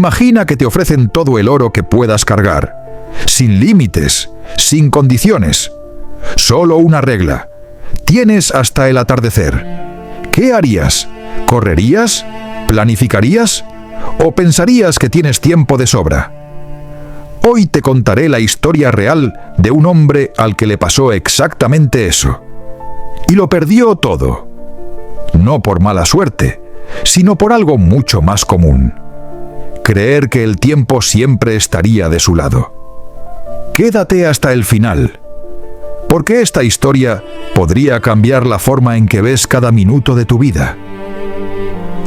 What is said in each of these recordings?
Imagina que te ofrecen todo el oro que puedas cargar, sin límites, sin condiciones. Solo una regla: tienes hasta el atardecer. ¿Qué harías? ¿Correrías? ¿Planificarías? ¿O pensarías que tienes tiempo de sobra? Hoy te contaré la historia real de un hombre al que le pasó exactamente eso. Y lo perdió todo. No por mala suerte, sino por algo mucho más común: creer que el tiempo siempre estaría de su lado. Quédate hasta el final, porque esta historia podría cambiar la forma en que ves cada minuto de tu vida.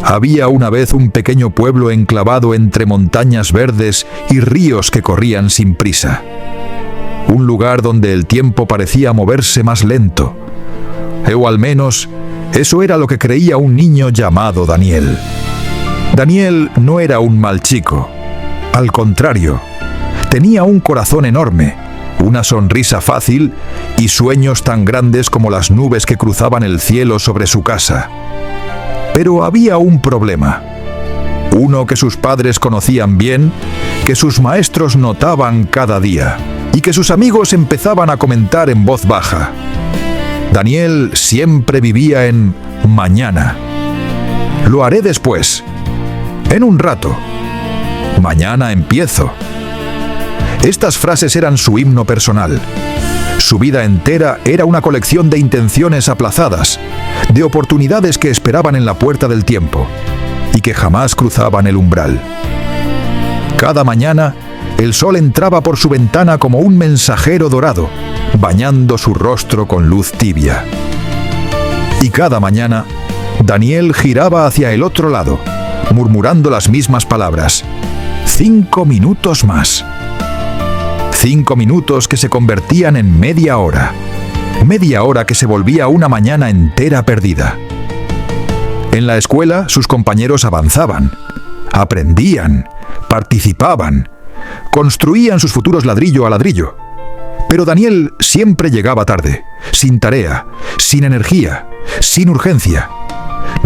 Había una vez un pequeño pueblo enclavado entre montañas verdes y ríos que corrían sin prisa. Un lugar donde el tiempo parecía moverse más lento. O al menos, eso era lo que creía un niño llamado Daniel. Daniel no era un mal chico. Al contrario, tenía un corazón enorme, una sonrisa fácil y sueños tan grandes como las nubes que cruzaban el cielo sobre su casa. Pero había un problema. Uno que sus padres conocían bien, que sus maestros notaban cada día y que sus amigos empezaban a comentar en voz baja. Daniel siempre vivía en mañana. Lo haré después. En un rato. Mañana empiezo. Estas frases eran su himno personal. Su vida entera era una colección de intenciones aplazadas, de oportunidades que esperaban en la puerta del tiempo y que jamás cruzaban el umbral. Cada mañana, el sol entraba por su ventana como un mensajero dorado, bañando su rostro con luz tibia. Y cada mañana, Daniel giraba hacia el otro lado, murmurando las mismas palabras: 5 minutos más. 5 minutos que se convertían en media hora que se volvía una mañana entera perdida. En la escuela, sus compañeros avanzaban, aprendían, participaban, construían sus futuros ladrillo a ladrillo. Pero Daniel siempre llegaba tarde, sin tarea, sin energía, sin urgencia.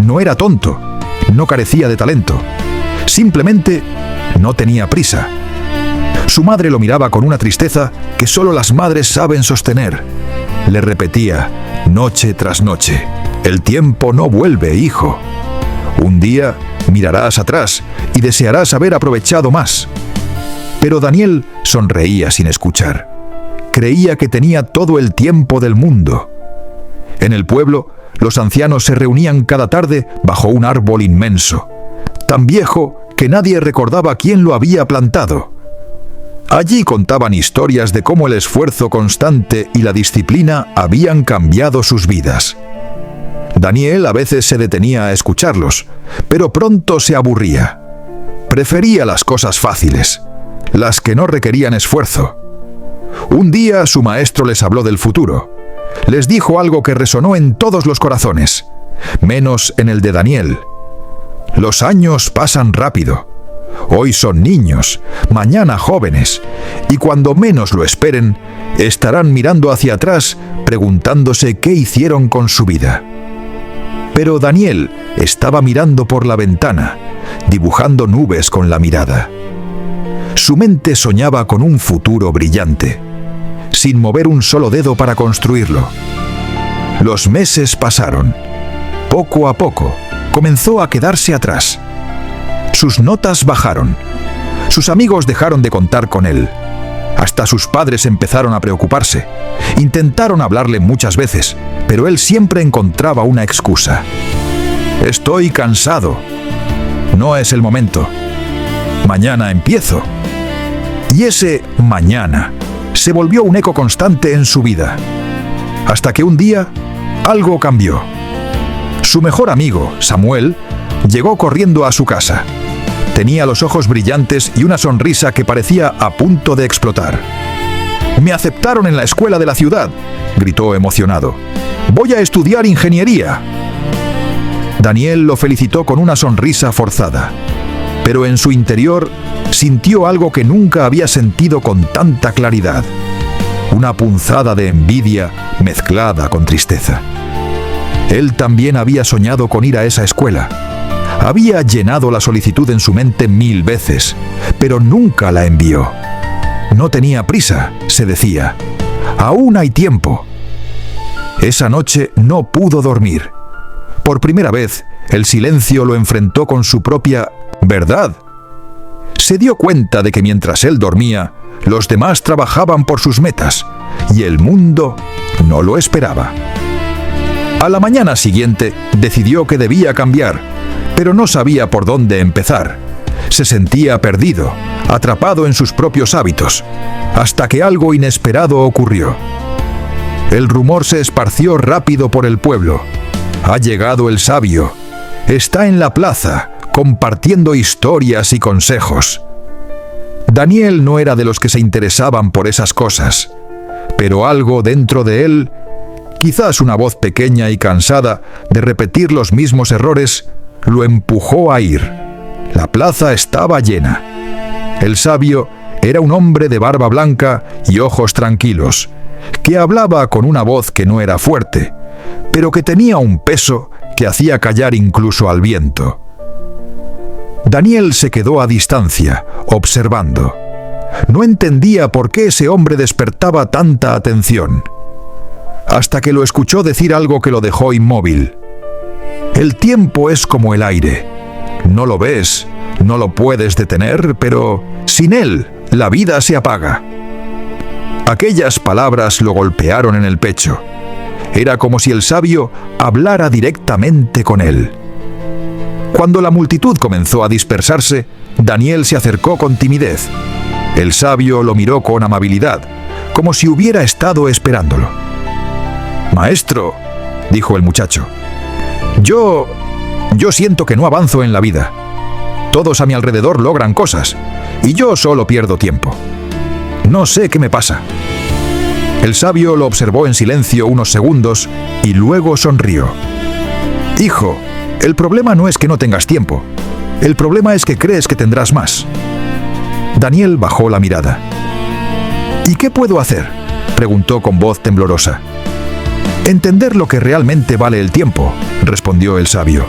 No era tonto, no carecía de talento, simplemente no tenía prisa. Su madre lo miraba con una tristeza que solo las madres saben sostener. Le repetía, noche tras noche: el tiempo no vuelve, hijo. Un día mirarás atrás y desearás haber aprovechado más. Pero Daniel sonreía sin escuchar. Creía que tenía todo el tiempo del mundo. En el pueblo, los ancianos se reunían cada tarde bajo un árbol inmenso, tan viejo que nadie recordaba quién lo había plantado. Allí contaban historias de cómo el esfuerzo constante y la disciplina habían cambiado sus vidas. Daniel a veces se detenía a escucharlos, pero pronto se aburría. Prefería las cosas fáciles, las que no requerían esfuerzo. Un día su maestro les habló del futuro. Les dijo algo que resonó en todos los corazones, menos en el de Daniel. Los años pasan rápido. Hoy son niños, mañana jóvenes, y cuando menos lo esperen, estarán mirando hacia atrás, preguntándose qué hicieron con su vida. Pero Daniel estaba mirando por la ventana, dibujando nubes con la mirada. Su mente soñaba con un futuro brillante, sin mover un solo dedo para construirlo. Los meses pasaron. Poco a poco, comenzó a quedarse atrás. Sus notas bajaron. Sus amigos dejaron de contar con él. Hasta sus padres empezaron a preocuparse. Intentaron hablarle muchas veces, pero él siempre encontraba una excusa. Estoy cansado. No es el momento. Mañana empiezo. Y ese mañana se volvió un eco constante en su vida. Hasta que un día, algo cambió. Su mejor amigo, Samuel, llegó corriendo a su casa. Tenía los ojos brillantes y una sonrisa que parecía a punto de explotar. «Me aceptaron en la escuela de la ciudad», gritó emocionado. «Voy a estudiar ingeniería». Daniel lo felicitó con una sonrisa forzada, pero en su interior sintió algo que nunca había sentido con tanta claridad. Una punzada de envidia mezclada con tristeza. Él también había soñado con ir a esa escuela. Había llenado la solicitud en su mente 1000 veces, pero nunca la envió. No tenía prisa, se decía. Aún hay tiempo. Esa noche no pudo dormir. Por primera vez, el silencio lo enfrentó con su propia verdad. Se dio cuenta de que mientras él dormía, los demás trabajaban por sus metas, y el mundo no lo esperaba. A la mañana siguiente, decidió que debía cambiar, pero no sabía por dónde empezar. Se sentía perdido, atrapado en sus propios hábitos, hasta que algo inesperado ocurrió. El rumor se esparció rápido por el pueblo. Ha llegado el sabio. Está en la plaza, compartiendo historias y consejos. Daniel no era de los que se interesaban por esas cosas, pero algo dentro de él, quizás una voz pequeña y cansada de repetir los mismos errores, lo empujó a ir. La plaza estaba llena. El sabio era un hombre de barba blanca y ojos tranquilos, que hablaba con una voz que no era fuerte, pero que tenía un peso que hacía callar incluso al viento. Daniel se quedó a distancia, observando. No entendía por qué ese hombre despertaba tanta atención, hasta que lo escuchó decir algo que lo dejó inmóvil. El tiempo es como el aire. No lo ves, no lo puedes detener, pero sin él, la vida se apaga. Aquellas palabras lo golpearon en el pecho. Era como si el sabio hablara directamente con él. Cuando la multitud comenzó a dispersarse, Daniel se acercó con timidez. El sabio lo miró con amabilidad, como si hubiera estado esperándolo. «Maestro», dijo el muchacho, yo siento que no avanzo en la vida. Todos a mi alrededor logran cosas, y yo solo pierdo tiempo. No sé qué me pasa». El sabio lo observó en silencio unos segundos y luego sonrió. «Hijo, el problema no es que no tengas tiempo. El problema es que crees que tendrás más». Daniel bajó la mirada. «¿Y qué puedo hacer?», preguntó con voz temblorosa. «Entender lo que realmente vale el tiempo», respondió el sabio.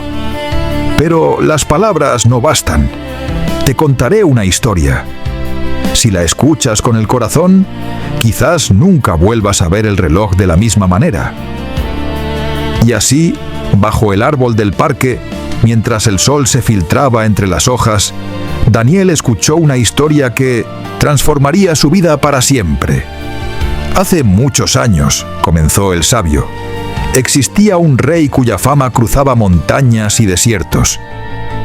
«Pero las palabras no bastan. Te contaré una historia. Si la escuchas con el corazón, quizás nunca vuelvas a ver el reloj de la misma manera». Y así, bajo el árbol del parque, mientras el sol se filtraba entre las hojas, Daniel escuchó una historia que transformaría su vida para siempre. Hace muchos años, comenzó el sabio, existía un rey cuya fama cruzaba montañas y desiertos.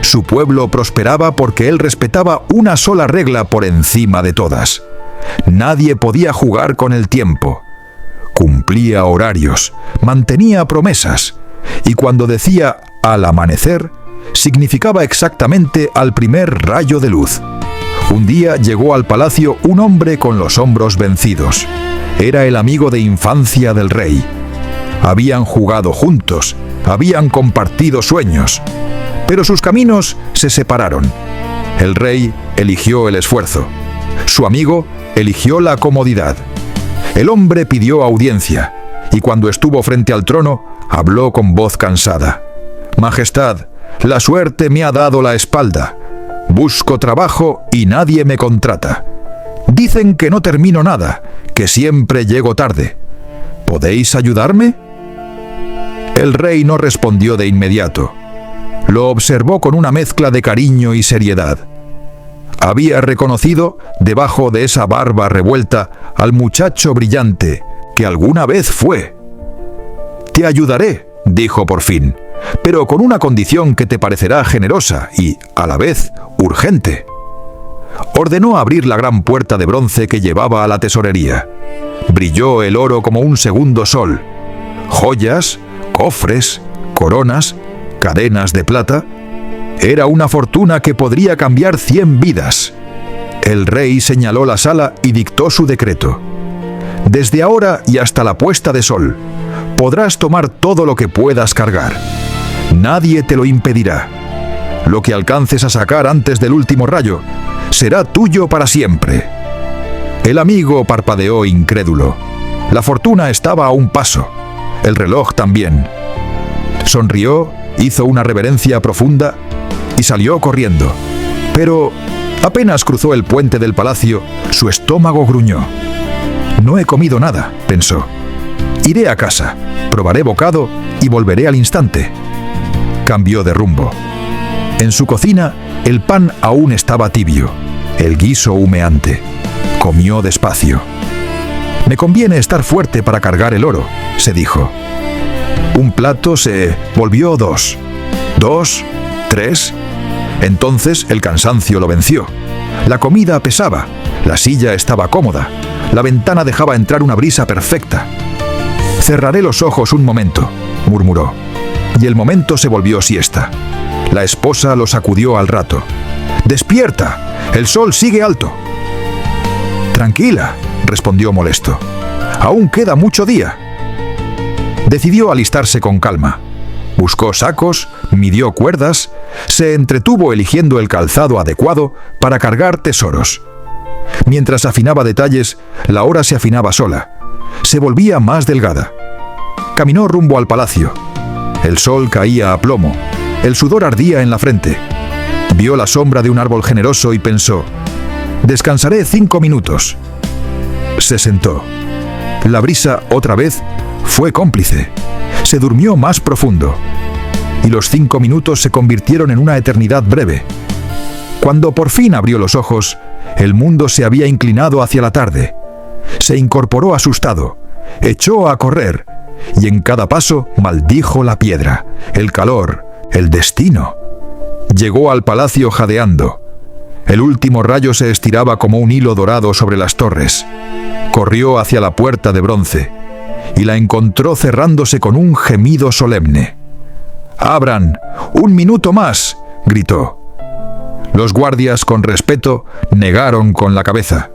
Su pueblo prosperaba porque él respetaba una sola regla por encima de todas. Nadie podía jugar con el tiempo. Cumplía horarios, mantenía promesas, y cuando decía «al amanecer», significaba exactamente al primer rayo de luz. Un día llegó al palacio un hombre con los hombros vencidos. Era el amigo de infancia del rey. Habían jugado juntos, habían compartido sueños, pero sus caminos se separaron. El rey eligió el esfuerzo. Su amigo eligió la comodidad. El hombre pidió audiencia, y cuando estuvo frente al trono, habló con voz cansada. «Majestad, la suerte me ha dado la espalda. Busco trabajo y nadie me contrata. Dicen que no termino nada, que siempre llego tarde. ¿Podéis ayudarme?». El rey no respondió de inmediato. Lo observó con una mezcla de cariño y seriedad. Había reconocido, debajo de esa barba revuelta, al muchacho brillante que alguna vez fue. «Te ayudaré», dijo por fin, «pero con una condición que te parecerá generosa y, a la vez, urgente». Ordenó abrir la gran puerta de bronce que llevaba a la tesorería. Brilló el oro como un segundo sol. Joyas, cofres, coronas, cadenas de plata. Era una fortuna que podría cambiar 100 vidas. El rey señaló la sala y dictó su decreto. «Desde ahora y hasta la puesta de sol, podrás tomar todo lo que puedas cargar. Nadie te lo impedirá. Lo que alcances a sacar antes del último rayo será tuyo para siempre». El amigo parpadeó incrédulo. La fortuna estaba a un paso. El reloj también. Sonrió, hizo una reverencia profunda y salió corriendo. Pero apenas cruzó el puente del palacio, su estómago gruñó. No he comido nada, pensó. Iré a casa, probaré bocado y volveré al instante. Cambió de rumbo. En su cocina, el pan aún estaba tibio, el guiso humeante. Comió despacio. Me conviene estar fuerte para cargar el oro, se dijo. Un plato se volvió 2, 2, 3. Entonces el cansancio lo venció. La comida pesaba, la silla estaba cómoda, la ventana dejaba entrar una brisa perfecta. Cerraré los ojos un momento, murmuró, y el momento se volvió siesta. La esposa lo sacudió al rato. ¡Despierta! ¡El sol sigue alto! Tranquila, respondió molesto. Aún queda mucho día. Decidió alistarse con calma. Buscó sacos, midió cuerdas, se entretuvo eligiendo el calzado adecuado para cargar tesoros. Mientras afinaba detalles, la hora se afinaba sola. Se volvía más delgada. Caminó rumbo al palacio. El sol caía a plomo. El sudor ardía en la frente. Vio la sombra de un árbol generoso y pensó: descansaré 5 minutos. Se sentó. La brisa, otra vez, fue cómplice. Se durmió más profundo. Y los 5 minutos se convirtieron en una eternidad breve. Cuando por fin abrió los ojos, el mundo se había inclinado hacia la tarde. Se incorporó asustado, echó a correr, y en cada paso maldijo la piedra, el calor, el destino. Llegó al palacio jadeando. El último rayo se estiraba como un hilo dorado sobre las torres. Corrió hacia la puerta de bronce y la encontró cerrándose con un gemido solemne. «¡Abran! ¡Un minuto más!», gritó. Los guardias, con respeto, negaron con la cabeza.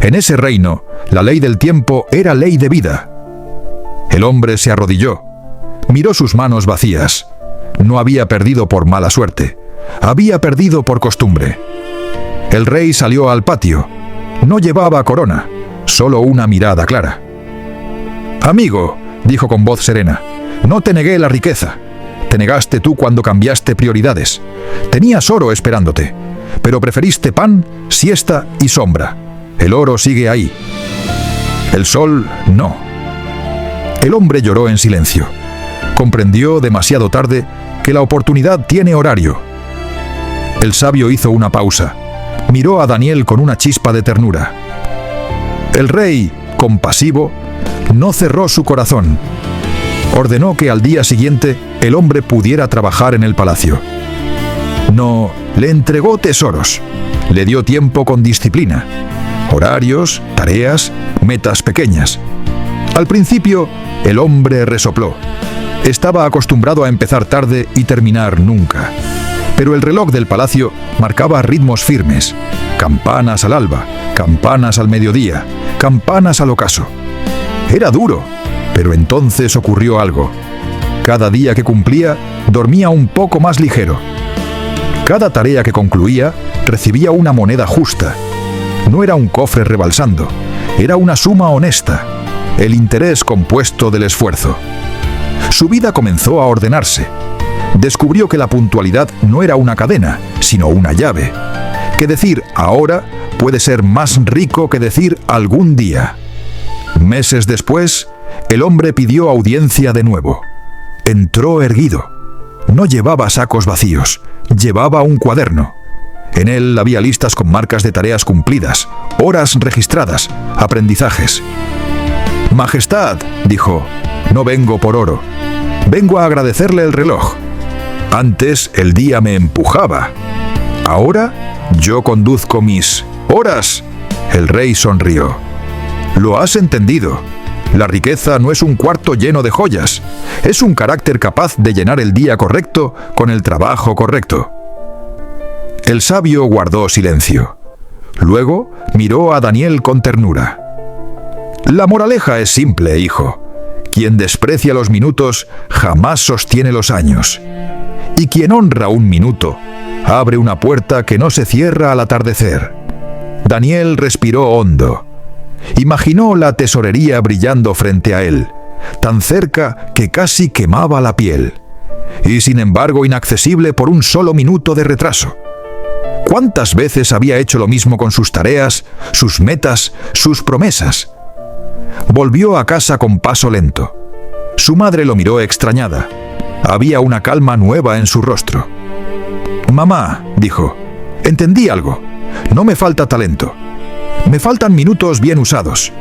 En ese reino, la ley del tiempo era ley de vida. El hombre se arrodilló. Miró sus manos vacías. No había perdido por mala suerte. Había perdido por costumbre. El rey salió al patio. No llevaba corona, solo una mirada clara. «Amigo», dijo con voz serena, «no te negué la riqueza. Te negaste tú cuando cambiaste prioridades. Tenías oro esperándote, pero preferiste pan, siesta y sombra. El oro sigue ahí. El sol, no». El hombre lloró en silencio. Comprendió demasiado tarde que la oportunidad tiene horario. El sabio hizo una pausa. Miró a Daniel con una chispa de ternura. El rey, compasivo, no cerró su corazón. Ordenó que al día siguiente el hombre pudiera trabajar en el palacio. No le entregó tesoros, le dio tiempo con disciplina, horarios, tareas, metas pequeñas. Al principio, el hombre resopló. Estaba acostumbrado a empezar tarde y terminar nunca. Pero el reloj del palacio marcaba ritmos firmes. Campanas al alba, campanas al mediodía, campanas al ocaso. Era duro, pero entonces ocurrió algo. Cada día que cumplía, dormía un poco más ligero. Cada tarea que concluía, recibía una moneda justa. No era un cofre rebalsando, era una suma honesta, el interés compuesto del esfuerzo. Su vida comenzó a ordenarse. Descubrió que la puntualidad no era una cadena, sino una llave. Que decir ahora puede ser más rico que decir algún día. Meses después, el hombre pidió audiencia de nuevo. Entró erguido. No llevaba sacos vacíos, llevaba un cuaderno. En él había listas con marcas de tareas cumplidas, horas registradas, aprendizajes. «Majestad», dijo, «no vengo por oro. Vengo a agradecerle el reloj. Antes el día me empujaba. Ahora yo conduzco mis horas». El rey sonrió. «Lo has entendido. La riqueza no es un cuarto lleno de joyas. Es un carácter capaz de llenar el día correcto con el trabajo correcto». El sabio guardó silencio. Luego miró a Daniel con ternura. «La moraleja es simple, hijo. Quien desprecia los minutos jamás sostiene los años. Y quien honra un minuto abre una puerta que no se cierra al atardecer». Daniel respiró hondo. Imaginó la tesorería brillando frente a él, tan cerca que casi quemaba la piel. y sin embargo inaccesible por un solo minuto de retraso. ¿Cuántas veces había hecho lo mismo con sus tareas, sus metas, sus promesas? Volvió a casa con paso lento. Su madre lo miró extrañada. Había una calma nueva en su rostro. «Mamá», dijo, «entendí algo. No me falta talento. Me faltan minutos bien usados».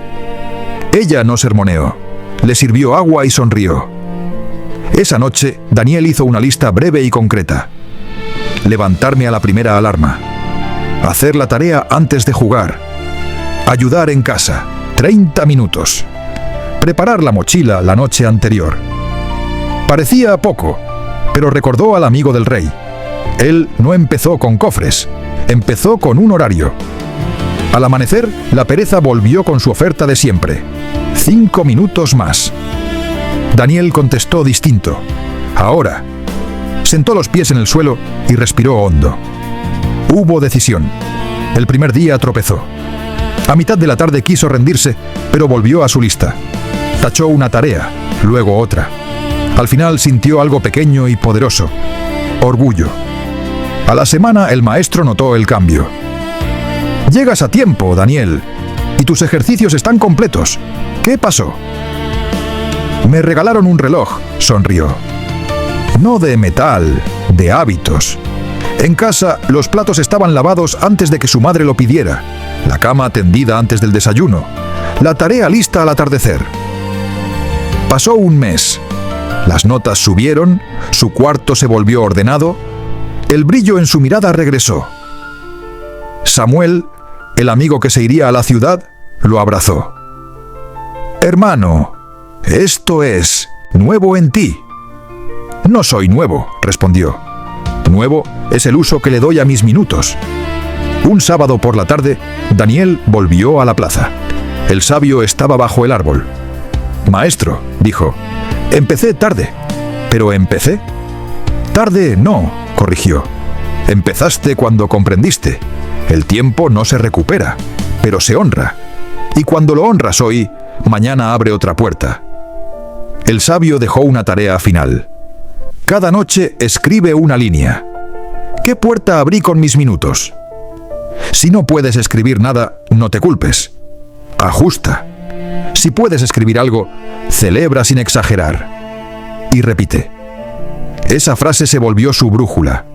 Ella no sermoneó. Le sirvió agua y sonrió. Esa noche, Daniel hizo una lista breve y concreta. Levantarme a la primera alarma. Hacer la tarea antes de jugar. Ayudar en casa. 30 minutos. Preparar la mochila la noche anterior. Parecía poco, pero recordó al amigo del rey. Él no empezó con cofres, empezó con un horario. Al amanecer, la pereza volvió con su oferta de siempre. 5 minutos más. Daniel contestó distinto. Ahora. Sentó los pies en el suelo y respiró hondo. Hubo decisión. El primer día tropezó. A mitad de la tarde quiso rendirse, pero volvió a su lista. Tachó una tarea, luego otra. Al final sintió algo pequeño y poderoso. Orgullo. A la semana el maestro notó el cambio. «Llegas a tiempo, Daniel, y tus ejercicios están completos. ¿Qué pasó?» «Me regalaron un reloj», sonrió. «No de metal, de hábitos. En casa los platos estaban lavados antes de que su madre lo pidiera, la cama tendida antes del desayuno, la tarea lista al atardecer». Pasó un mes. Las notas subieron, su cuarto se volvió ordenado, el brillo en su mirada regresó. Samuel, el amigo que se iría a la ciudad, lo abrazó. «Hermano, esto es nuevo en ti». «No soy nuevo», respondió. «Nuevo es el uso que le doy a mis minutos». Un sábado por la tarde, Daniel volvió a la plaza. El sabio estaba bajo el árbol. «Maestro», dijo, «empecé tarde». «¿Pero empecé?» «Tarde no», corrigió. «Empezaste cuando comprendiste. El tiempo no se recupera, pero se honra. Y cuando lo honras hoy, mañana abre otra puerta». El sabio dejó una tarea final. «Cada noche escribe una línea. ¿Qué puerta abrí con mis minutos?» Si no puedes escribir nada, no te culpes. Ajusta. Si puedes escribir algo, celebra sin exagerar. Y repite. Esa frase se volvió su brújula.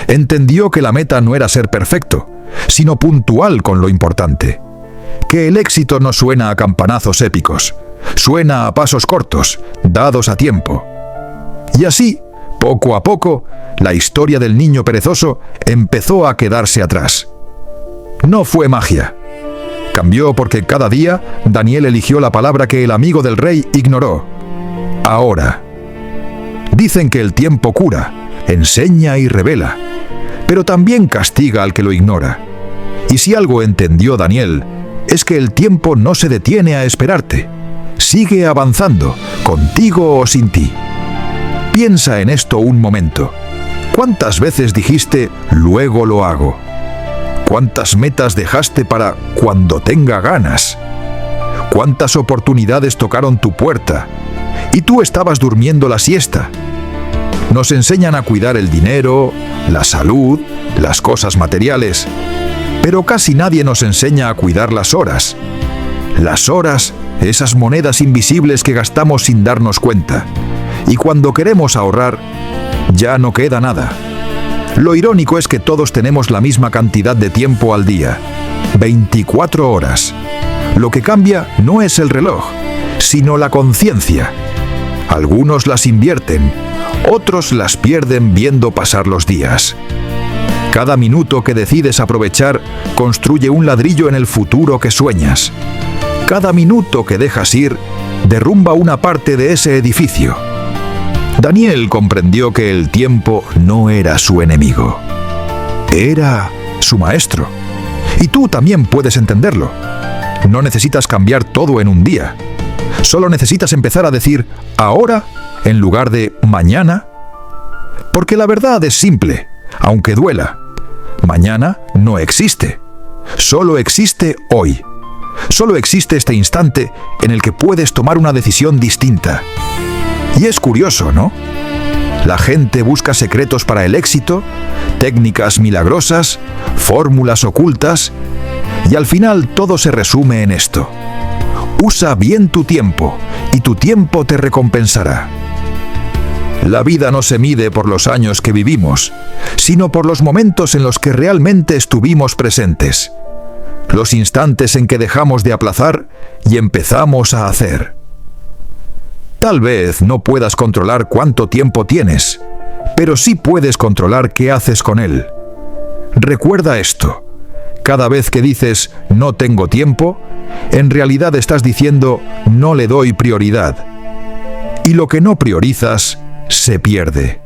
Entendió que la meta no era ser perfecto, sino puntual con lo importante. Que el éxito no suena a campanazos épicos, suena a pasos cortos, dados a tiempo. Y así, poco a poco, la historia del niño perezoso empezó a quedarse atrás. No fue magia. Cambió porque cada día Daniel eligió la palabra que el amigo del rey ignoró. Ahora. Dicen que el tiempo cura, enseña y revela, pero también castiga al que lo ignora. Y si algo entendió Daniel, es que el tiempo no se detiene a esperarte. Sigue avanzando, contigo o sin ti. Piensa en esto un momento. ¿Cuántas veces dijiste, luego lo hago? ¿Cuántas metas dejaste para cuando tenga ganas? ¿Cuántas oportunidades tocaron tu puerta y tú estabas durmiendo la siesta? Nos enseñan a cuidar el dinero, la salud, las cosas materiales, pero casi nadie nos enseña a cuidar las horas. Las horas, esas monedas invisibles que gastamos sin darnos cuenta. Y cuando queremos ahorrar, ya no queda nada. Lo irónico es que todos tenemos la misma cantidad de tiempo al día, 24 horas. Lo que cambia no es el reloj, sino la conciencia. Algunos las invierten, otros las pierden viendo pasar los días. Cada minuto que decides aprovechar construye un ladrillo en el futuro que sueñas. Cada minuto que dejas ir derrumba una parte de ese edificio. Daniel comprendió que el tiempo no era su enemigo. Era su maestro. Y tú también puedes entenderlo. No necesitas cambiar todo en un día. Solo necesitas empezar a decir ahora en lugar de mañana. Porque la verdad es simple, aunque duela. Mañana no existe. Solo existe hoy. Solo existe este instante en el que puedes tomar una decisión distinta. Y es curioso, ¿no? La gente busca secretos para el éxito, técnicas milagrosas, fórmulas ocultas, y al final todo se resume en esto: usa bien tu tiempo y tu tiempo te recompensará. La vida no se mide por los años que vivimos, sino por los momentos en los que realmente estuvimos presentes. Los instantes en que dejamos de aplazar y empezamos a hacer. Tal vez no puedas controlar cuánto tiempo tienes, pero sí puedes controlar qué haces con él. Recuerda esto: cada vez que dices no tengo tiempo, en realidad estás diciendo no le doy prioridad. Y lo que no priorizas se pierde.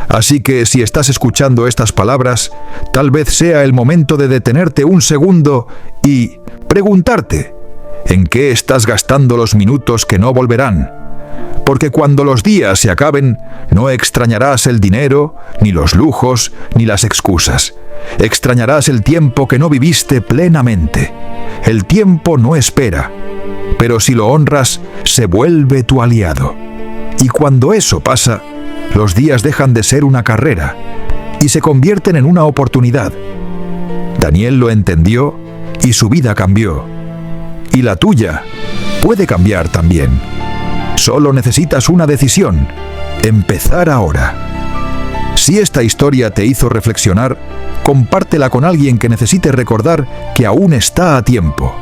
Así que si estás escuchando estas palabras, tal vez sea el momento de detenerte un segundo y preguntarte: ¿en qué estás gastando los minutos que no volverán? Porque cuando los días se acaben, no extrañarás el dinero, ni los lujos, ni las excusas. Extrañarás el tiempo que no viviste plenamente. El tiempo no espera, pero si lo honras, se vuelve tu aliado. Y cuando eso pasa, los días dejan de ser una carrera y se convierten en una oportunidad. Daniel lo entendió y su vida cambió. Y la tuya puede cambiar también. Solo necesitas una decisión: empezar ahora. Si esta historia te hizo reflexionar, compártela con alguien que necesite recordar que aún está a tiempo.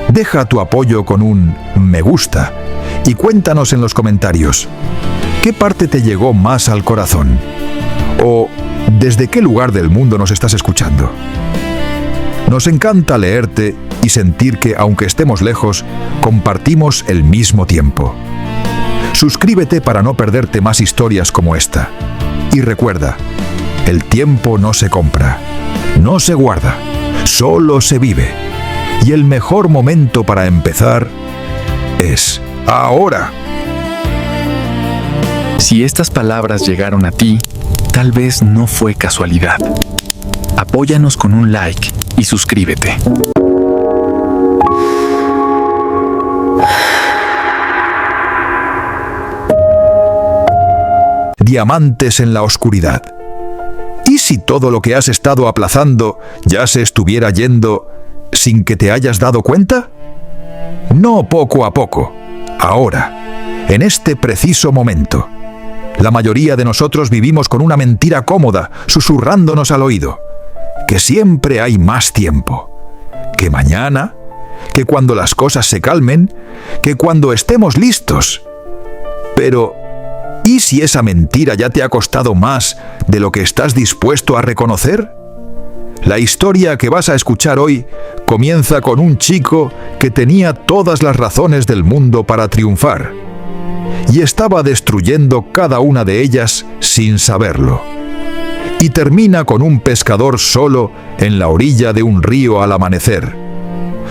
Deja tu apoyo con un me gusta y cuéntanos en los comentarios qué parte te llegó más al corazón, o desde qué lugar del mundo nos estás escuchando. Nos encanta leerte y sentir que, aunque estemos lejos, compartimos el mismo tiempo. Suscríbete para no perderte más historias como esta. Y recuerda, el tiempo no se compra, no se guarda, solo se vive. Y el mejor momento para empezar es ahora. Si estas palabras llegaron a ti, tal vez no fue casualidad. Apóyanos con un like y suscríbete. Diamantes en la oscuridad. ¿Y si todo lo que has estado aplazando ya se estuviera yendo sin que te hayas dado cuenta? No poco a poco, ahora, en este preciso momento. La mayoría de nosotros vivimos con una mentira cómoda, susurrándonos al oído: que siempre hay más tiempo, que mañana, que cuando las cosas se calmen, que cuando estemos listos. Pero, ¿y si esa mentira ya te ha costado más de lo que estás dispuesto a reconocer? La historia que vas a escuchar hoy comienza con un chico que tenía todas las razones del mundo para triunfar, y estaba destruyendo cada una de ellas sin saberlo. Y termina con un pescador solo en la orilla de un río al amanecer,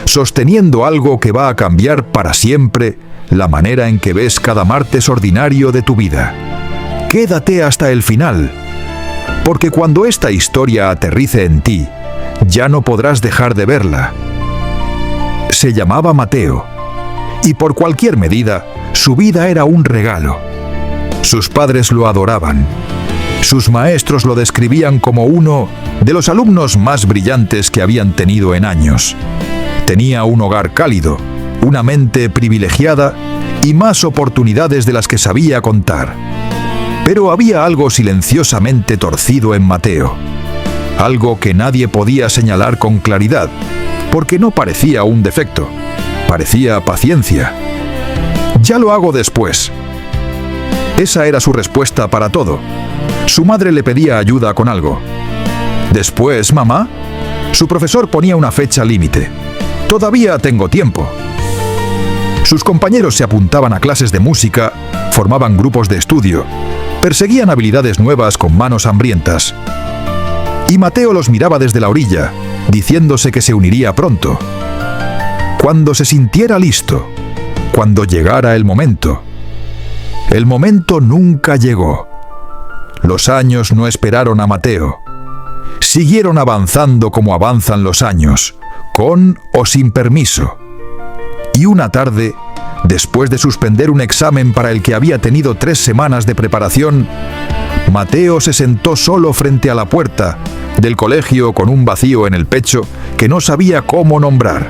sosteniendo algo que va a cambiar para siempre la manera en que ves cada martes ordinario de tu vida. Quédate hasta el final, porque cuando esta historia aterrice en ti, ya no podrás dejar de verla. Se llamaba Mateo, y por cualquier medida, su vida era un regalo. Sus padres lo adoraban. Sus maestros lo describían como uno de los alumnos más brillantes que habían tenido en años. Tenía un hogar cálido, una mente privilegiada y más oportunidades de las que sabía contar. Pero había algo silenciosamente torcido en Mateo. Algo que nadie podía señalar con claridad, porque no parecía un defecto, parecía paciencia. Ya lo hago después. Esa era su respuesta para todo. Su madre le pedía ayuda con algo. Después, mamá, su profesor ponía una fecha límite. Todavía tengo tiempo. Sus compañeros se apuntaban a clases de música, formaban grupos de estudio, perseguían habilidades nuevas con manos hambrientas. Y Mateo los miraba desde la orilla, diciéndose que se uniría pronto. Cuando se sintiera listo, cuando llegara el momento. El momento nunca llegó. Los años no esperaron a Mateo. Siguieron avanzando como avanzan los años, con o sin permiso. Y una tarde, Después de suspender un examen para el que había tenido 3 semanas de preparación, Mateo se sentó solo frente a la puerta del colegio con un vacío en el pecho que no sabía cómo nombrar.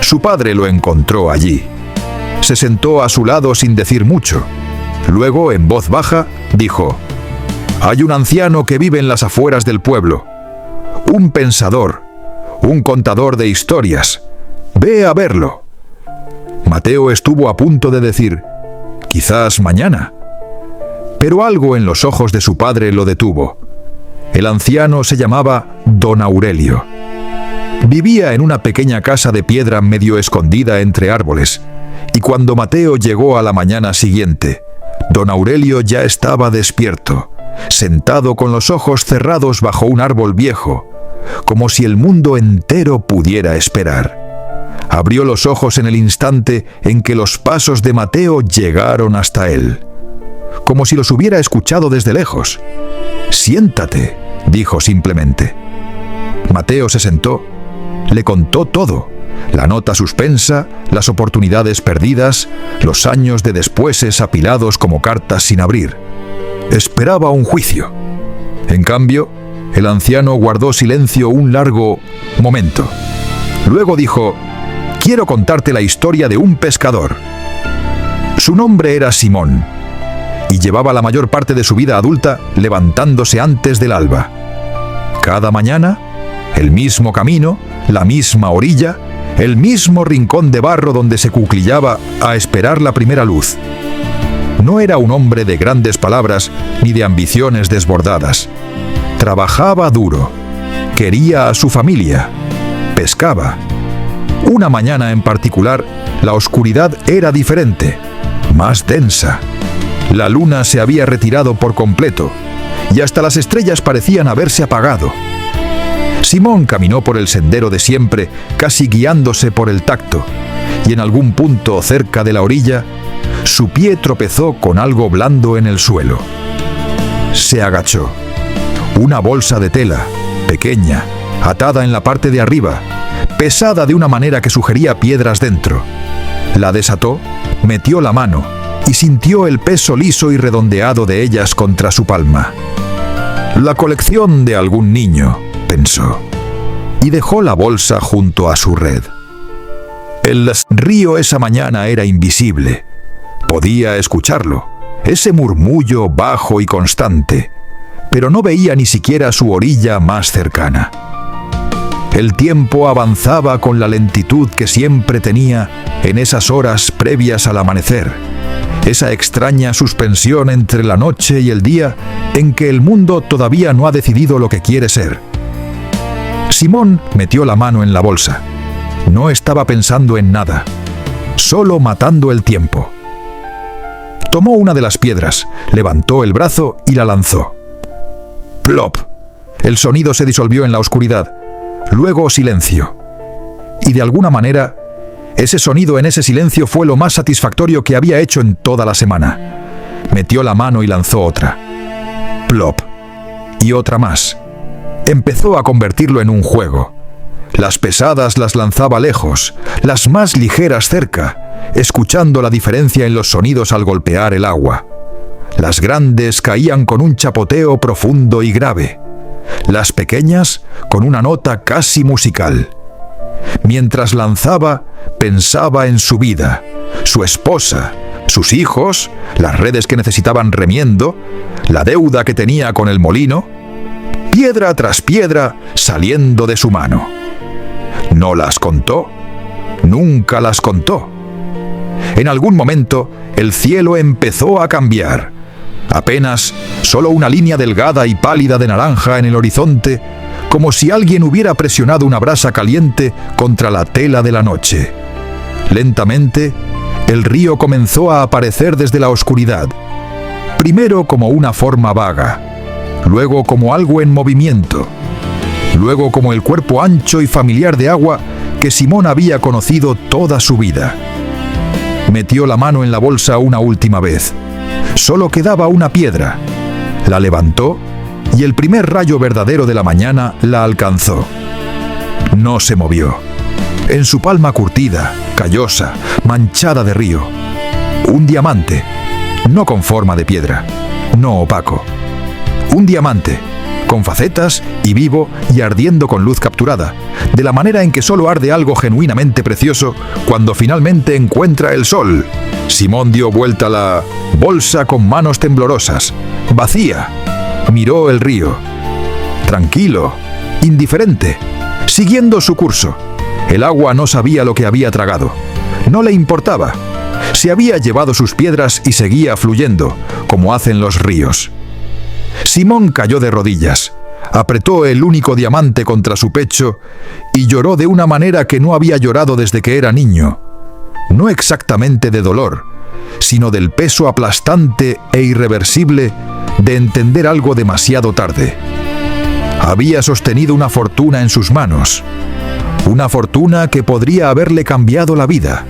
Su padre lo encontró allí. Se sentó a su lado sin decir mucho. Luego, en voz baja, dijo: «Hay un anciano que vive en las afueras del pueblo. Un pensador, un contador de historias. Ve a verlo». Mateo estuvo a punto de decir: «Quizás mañana». Pero algo en los ojos de su padre lo detuvo. El anciano se llamaba Don Aurelio. Vivía en una pequeña casa de piedra medio escondida entre árboles, y cuando Mateo llegó a la mañana siguiente, Don Aurelio ya estaba despierto, sentado con los ojos cerrados bajo un árbol viejo, como si el mundo entero pudiera esperar. Abrió los ojos en el instante en que los pasos de Mateo llegaron hasta él, como si los hubiera escuchado desde lejos. «Siéntate», dijo simplemente. Mateo se sentó, le contó todo: la nota suspensa, las oportunidades perdidas, los años de despueses apilados como cartas sin abrir. Esperaba un juicio. En cambio, el anciano guardó silencio un largo momento. Luego dijo: «Quiero contarte la historia de un pescador. Su nombre era Simón, y llevaba la mayor parte de su vida adulta levantándose antes del alba. Cada mañana, el mismo camino, la misma orilla, el mismo rincón de barro donde se cuclillaba a esperar la primera luz. No era un hombre de grandes palabras ni de ambiciones desbordadas. Trabajaba duro, quería a su familia, pescaba. Una mañana en particular, la oscuridad era diferente, más densa. La luna se había retirado por completo, y hasta las estrellas parecían haberse apagado. Simón caminó por el sendero de siempre, casi guiándose por el tacto, y en algún punto cerca de la orilla, su pie tropezó con algo blando en el suelo. Se agachó. Una bolsa de tela, pequeña, atada en la parte de arriba, pesada de una manera que sugería piedras dentro. La desató, metió la mano y sintió el peso liso y redondeado de ellas contra su palma. «La colección de algún niño», pensó, y dejó la bolsa junto a su red. El río esa mañana era invisible. Podía escucharlo, ese murmullo bajo y constante, pero no veía ni siquiera su orilla más cercana. El tiempo avanzaba con la lentitud que siempre tenía en esas horas previas al amanecer, esa extraña suspensión entre la noche y el día en que el mundo todavía no ha decidido lo que quiere ser. Simón metió la mano en la bolsa. No estaba pensando en nada, solo matando el tiempo. Tomó una de las piedras, levantó el brazo y la lanzó. ¡Plop! El sonido se disolvió en la oscuridad. Luego silencio. Y de alguna manera, ese sonido en ese silencio fue lo más satisfactorio que había hecho en toda la semana. Metió la mano y lanzó otra. ¡Plop! Y otra más. Empezó a convertirlo en un juego. Las pesadas las lanzaba lejos, las más ligeras cerca, escuchando la diferencia en los sonidos al golpear el agua. Las grandes caían con un chapoteo profundo y grave. Las pequeñas con una nota casi musical. Mientras lanzaba, pensaba en su vida, su esposa, sus hijos, las redes que necesitaban remiendo, la deuda que tenía con el molino, piedra tras piedra saliendo de su mano. No las contó, nunca las contó. En algún momento, el cielo empezó a cambiar. Apenas solo una línea delgada y pálida de naranja en el horizonte, como si alguien hubiera presionado una brasa caliente contra la tela de la noche. Lentamente, el río comenzó a aparecer desde la oscuridad, primero como una forma vaga, luego como algo en movimiento, luego como el cuerpo ancho y familiar de agua que Simón había conocido toda su vida. Metió la mano en la bolsa una última vez. Solo quedaba una piedra. La levantó y el primer rayo verdadero de la mañana la alcanzó. No se movió. En su palma curtida, callosa, manchada de río, un diamante, no con forma de piedra, no opaco. Un diamante, con facetas y vivo y ardiendo con luz capturada, de la manera en que solo arde algo genuinamente precioso cuando finalmente encuentra el sol. Simón dio vuelta la bolsa con manos temblorosas, vacía. Miró el río, tranquilo, indiferente, siguiendo su curso. El agua no sabía lo que había tragado, no le importaba. Se había llevado sus piedras y seguía fluyendo, como hacen los ríos. Simón cayó de rodillas, apretó el único diamante contra su pecho y lloró de una manera que no había llorado desde que era niño. No exactamente de dolor, sino del peso aplastante e irreversible de entender algo demasiado tarde. Había sostenido una fortuna en sus manos, una fortuna que podría haberle cambiado la vida,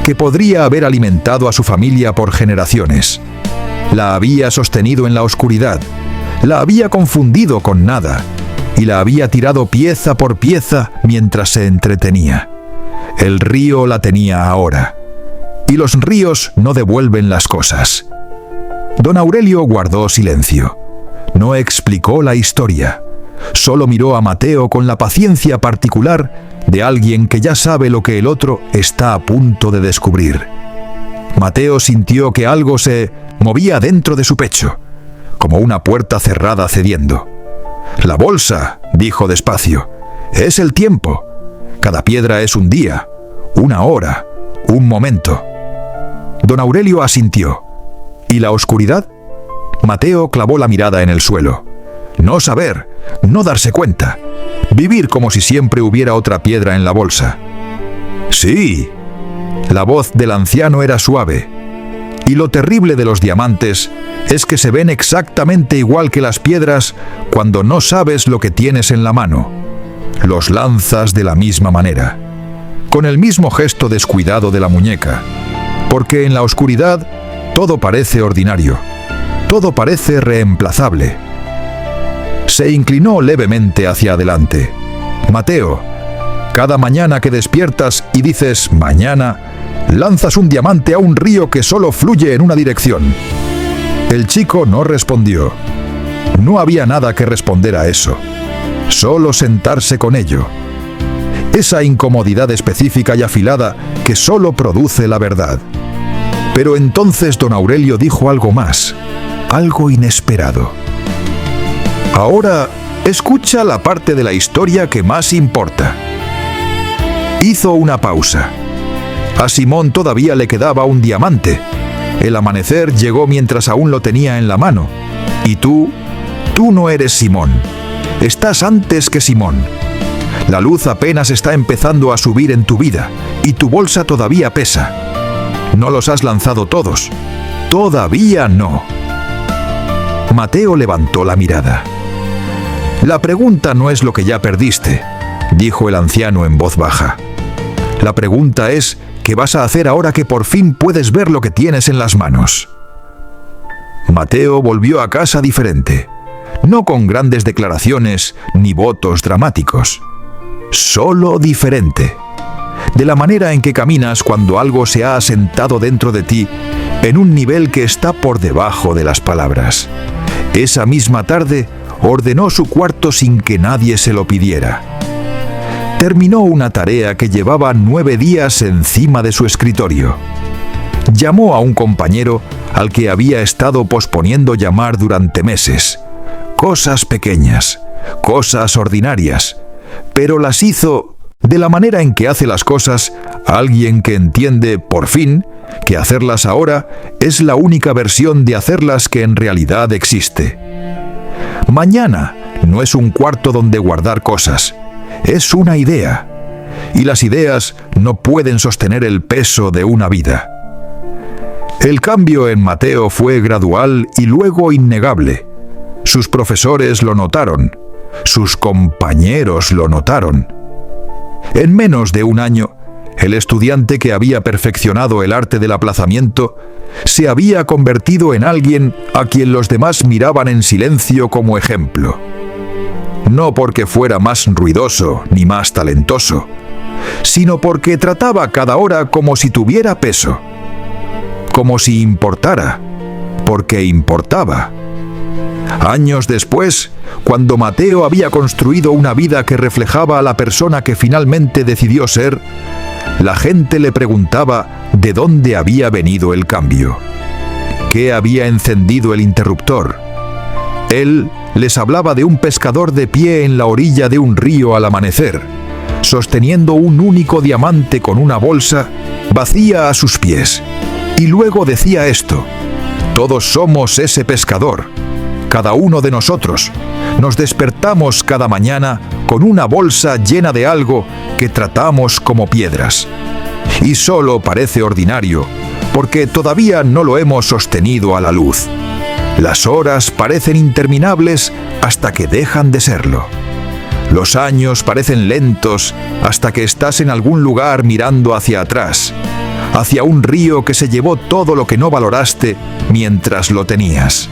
que podría haber alimentado a su familia por generaciones. La había sostenido en la oscuridad, la había confundido con nada y la había tirado pieza por pieza mientras se entretenía. El río la tenía ahora, y los ríos no devuelven las cosas. Don Aurelio guardó silencio. No explicó la historia. Solo miró a Mateo con la paciencia particular de alguien que ya sabe lo que el otro está a punto de descubrir. Mateo sintió que algo se movía dentro de su pecho, como una puerta cerrada cediendo. «La bolsa», dijo despacio, «es el tiempo. Cada piedra es un día, una hora, un momento». Don Aurelio asintió. ¿Y la oscuridad? Mateo clavó la mirada en el suelo. No saber, no darse cuenta, vivir como si siempre hubiera otra piedra en la bolsa. Sí. La voz del anciano era suave. Y lo terrible de los diamantes es que se ven exactamente igual que las piedras cuando no sabes lo que tienes en la mano. Los lanzas de la misma manera, con el mismo gesto descuidado de la muñeca, porque en la oscuridad todo parece ordinario, todo parece reemplazable. Se inclinó levemente hacia adelante. Mateo, cada mañana que despiertas y dices mañana, lanzas un diamante a un río que solo fluye en una dirección. El chico no respondió. No había nada que responder a eso. Solo sentarse con ello. Esa incomodidad específica y afilada que solo produce la verdad. Pero entonces don Aurelio dijo algo más, algo inesperado. Ahora, escucha la parte de la historia que más importa. Hizo una pausa. A Simón todavía le quedaba un diamante. El amanecer llegó mientras aún lo tenía en la mano. Y tú no eres Simón. Estás antes que Simón. La luz apenas está empezando a subir en tu vida y tu bolsa todavía pesa. No los has lanzado todos. Todavía no. Mateo levantó la mirada. La pregunta no es lo que ya perdiste, dijo el anciano en voz baja. La pregunta es, ¿qué vas a hacer ahora que por fin puedes ver lo que tienes en las manos? Mateo volvió a casa diferente, no con grandes declaraciones ni votos dramáticos, solo diferente. De la manera en que caminas cuando algo se ha asentado dentro de ti en un nivel que está por debajo de las palabras. Esa misma tarde ordenó su cuarto sin que nadie se lo pidiera. Terminó una tarea que llevaba 9 días encima de su escritorio. Llamó a un compañero al que había estado posponiendo llamar durante meses. Cosas pequeñas, cosas ordinarias, pero las hizo de la manera en que hace las cosas alguien que entiende, por fin, que hacerlas ahora es la única versión de hacerlas que en realidad existe. Mañana no es un cuarto donde guardar cosas, es una idea. Y las ideas no pueden sostener el peso de una vida. El cambio en Mateo fue gradual y luego innegable. Sus profesores lo notaron, sus compañeros lo notaron. En menos de un año, el estudiante que había perfeccionado el arte del aplazamiento se había convertido en alguien a quien los demás miraban en silencio como ejemplo. No porque fuera más ruidoso ni más talentoso, sino porque trataba cada hora como si tuviera peso, como si importara, porque importaba. Años después, cuando Mateo había construido una vida que reflejaba a la persona que finalmente decidió ser, la gente le preguntaba de dónde había venido el cambio, qué había encendido el interruptor. Él les hablaba de un pescador de pie en la orilla de un río al amanecer, sosteniendo un único diamante con una bolsa vacía a sus pies. Y luego decía esto: todos somos ese pescador, cada uno de nosotros. Nos despertamos cada mañana con una bolsa llena de algo que tratamos como piedras. Y solo parece ordinario, porque todavía no lo hemos sostenido a la luz. Las horas parecen interminables hasta que dejan de serlo. Los años parecen lentos hasta que estás en algún lugar mirando hacia atrás, hacia un río que se llevó todo lo que no valoraste mientras lo tenías.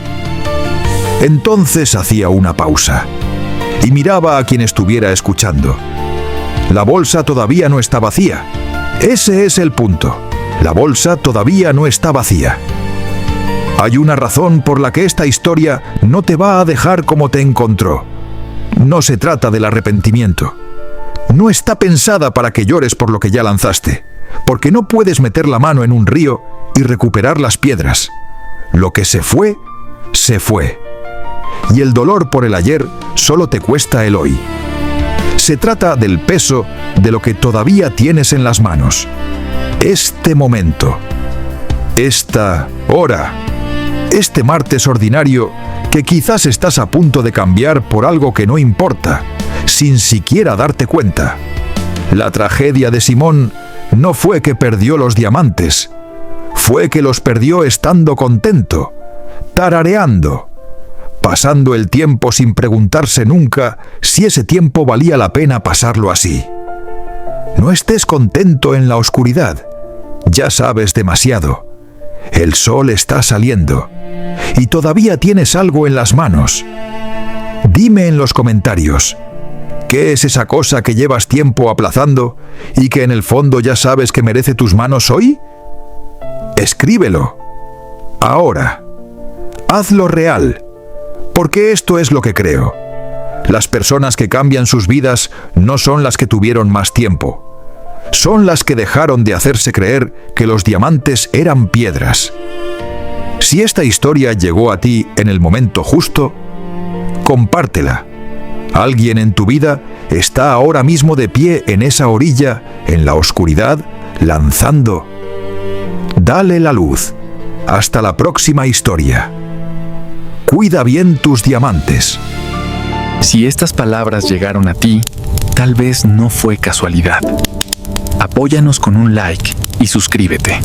Entonces hacía una pausa y miraba a quien estuviera escuchando. La bolsa todavía no está vacía. Ese es el punto. La bolsa todavía no está vacía. Hay una razón por la que esta historia no te va a dejar como te encontró. No se trata del arrepentimiento. No está pensada para que llores por lo que ya lanzaste, porque no puedes meter la mano en un río y recuperar las piedras. Lo que se fue, se fue. Y el dolor por el ayer solo te cuesta el hoy. Se trata del peso de lo que todavía tienes en las manos. Este momento, esta hora, este martes ordinario que quizás estás a punto de cambiar por algo que no importa, sin siquiera darte cuenta. La tragedia de Simón no fue que perdió los diamantes, fue que los perdió estando contento, tarareando, pasando el tiempo sin preguntarse nunca si ese tiempo valía la pena pasarlo así. No estés contento en la oscuridad, ya sabes demasiado. El sol está saliendo y todavía tienes algo en las manos. Dime en los comentarios, ¿qué es esa cosa que llevas tiempo aplazando y que en el fondo ya sabes que merece tus manos hoy? Escríbelo. Ahora. Hazlo real, porque esto es lo que creo. Las personas que cambian sus vidas no son las que tuvieron más tiempo. Son las que dejaron de hacerse creer que los diamantes eran piedras. Si esta historia llegó a ti en el momento justo, compártela. Alguien en tu vida está ahora mismo de pie en esa orilla, en la oscuridad, lanzando. Dale la luz. Hasta la próxima historia. Cuida bien tus diamantes. Si estas palabras llegaron a ti, tal vez no fue casualidad. Apóyanos con un like y suscríbete.